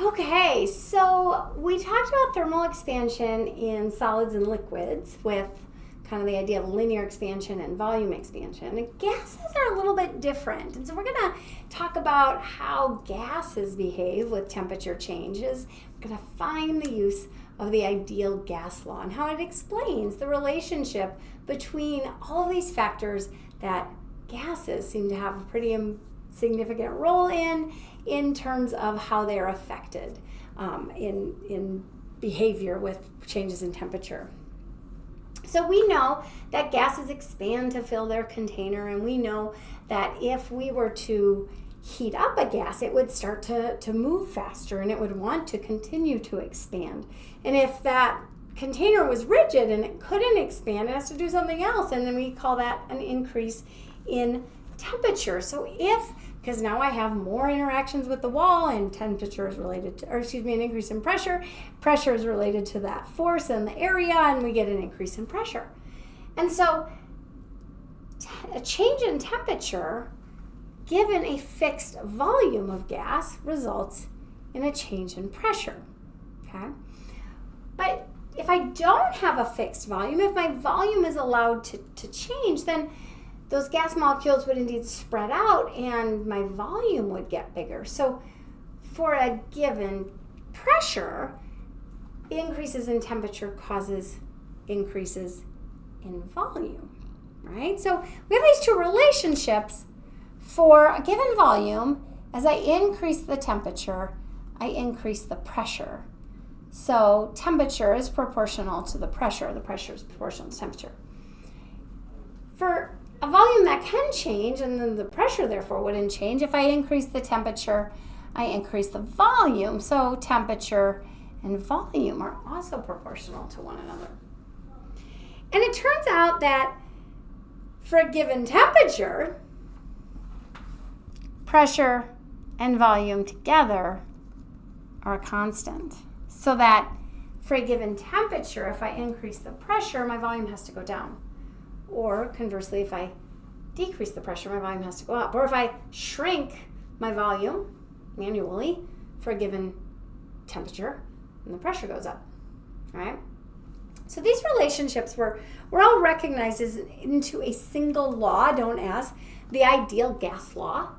Okay, so we talked about thermal expansion in solids and liquids with kind of the idea of linear expansion and volume expansion. And gases are a little bit different. And so we're going to talk about how gases behave with temperature changes. We're going to find the use of the ideal gas law and how it explains the relationship between all of these factors that gases seem to have a pretty significant role in terms of how they are affected in behavior with changes in temperature. So we know that gases expand to fill their container, and we know that if we were to heat up a gas, it would start to move faster and it would want to continue to expand. And if that container was rigid and it couldn't expand, it has to do something else, and then we call that an increase in temperature. So because now I have more interactions with the wall, and temperature is related to, an increase in pressure. Pressure is related to that force in the area, and we get an increase in pressure. And so a change in temperature given a fixed volume of gas results in a change in pressure. Okay? But if I don't have a fixed volume, if my volume is allowed to change, then those gas molecules would indeed spread out and my volume would get bigger. So for a given pressure, increases in temperature causes increases in volume, right? So we have these two relationships. For a given volume, as I increase the temperature, I increase the pressure. So temperature is proportional to the pressure is proportional to temperature. For a volume that can change, and then the pressure therefore wouldn't change. If I increase the temperature, I increase the volume. So temperature and volume are also proportional to one another. And it turns out that for a given temperature, pressure and volume together are a constant. So that for a given temperature, if I increase the pressure, my volume has to go down. Or conversely, if I decrease the pressure, my volume has to go up. Or if I shrink my volume manually for a given temperature, then the pressure goes up. All right? So these relationships were all recognized into a single law known as the ideal gas law.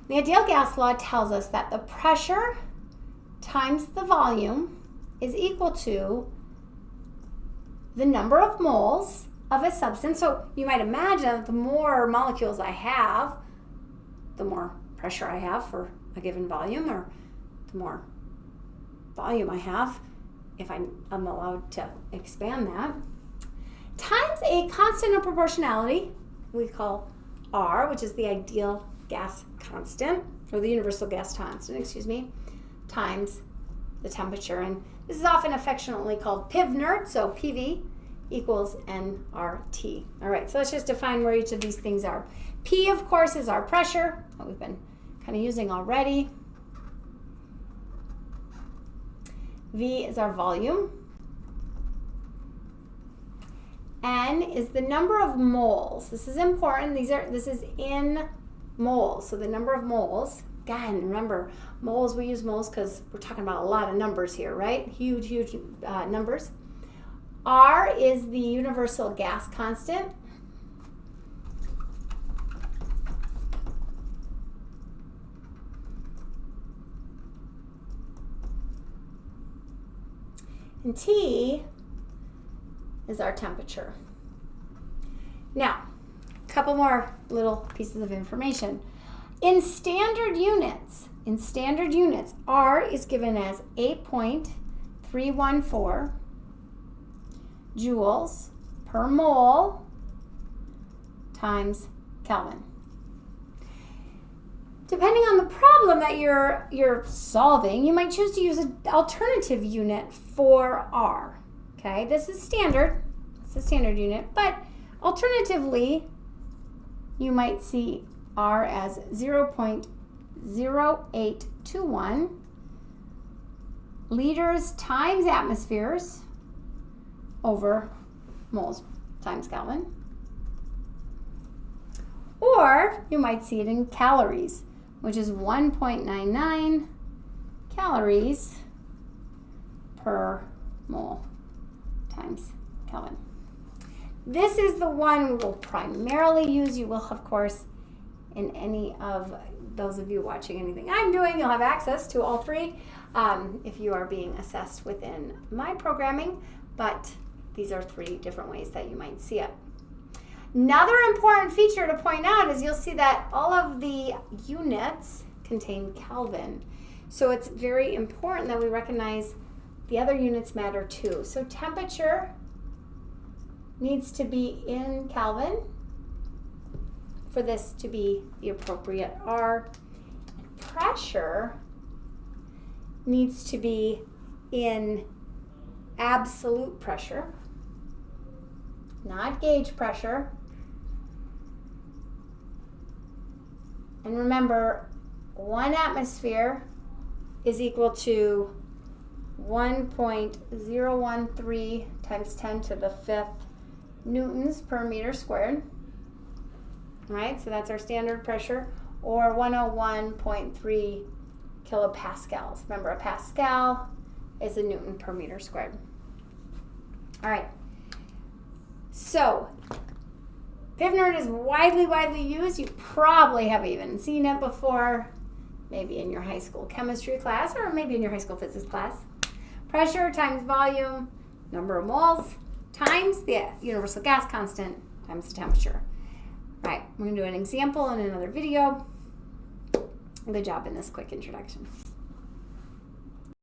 The ideal gas law tells us that the pressure times the volume is equal to the number of moles of a substance. So you might imagine that the more molecules I have, the more pressure I have for a given volume, or the more volume I have if I'm allowed to expand that, times a constant of proportionality we call R, which is the ideal gas constant, or the universal gas constant, times the temperature. And this is often affectionately called PV-NERT, so PV equals nRT. All right, so let's just define where each of these things are. P, of course, is our pressure, that we've been kind of using already. V is our volume. N is the number of moles. This is important. This is in moles. So the number of moles. Again, remember, moles, we use moles because we're talking about a lot of numbers here, right? Huge numbers. R is the universal gas constant. And T is our temperature. Now, a couple more little pieces of information. In standard units, R is given as 8.314 joules per mole times Kelvin. Depending on the problem that you're solving, you might choose to use an alternative unit for R. Okay, this is standard. It's a standard unit, but alternatively, you might see R as 0.0821 liters times atmospheres over moles times Kelvin. Or you might see it in calories, which is 1.99 calories per mole times Kelvin. This is the one we will primarily use. You will, of course, in any of those of you watching anything I'm doing, you'll have access to all three if you are being assessed within my programming, but these are three different ways that you might see it. Another important feature to point out is you'll see that all of the units contain Kelvin. So it's very important that we recognize the other units matter too. So temperature needs to be in Kelvin for this to be the appropriate R. Pressure needs to be in absolute pressure, not gauge pressure. And remember, 1 atmosphere is equal to 1.013 times 10 to the 5th newtons per meter squared. Right, so that's our standard pressure, or 101.3 kilopascals. Remember, a pascal is a newton per meter squared. All right, so PivNerd is widely used. You probably have even seen it before, maybe in your high school chemistry class or maybe in your high school physics class. Pressure times volume, number of moles, times the universal gas constant, times the temperature. Right, we're going to do an example in another video. Good job in this quick introduction.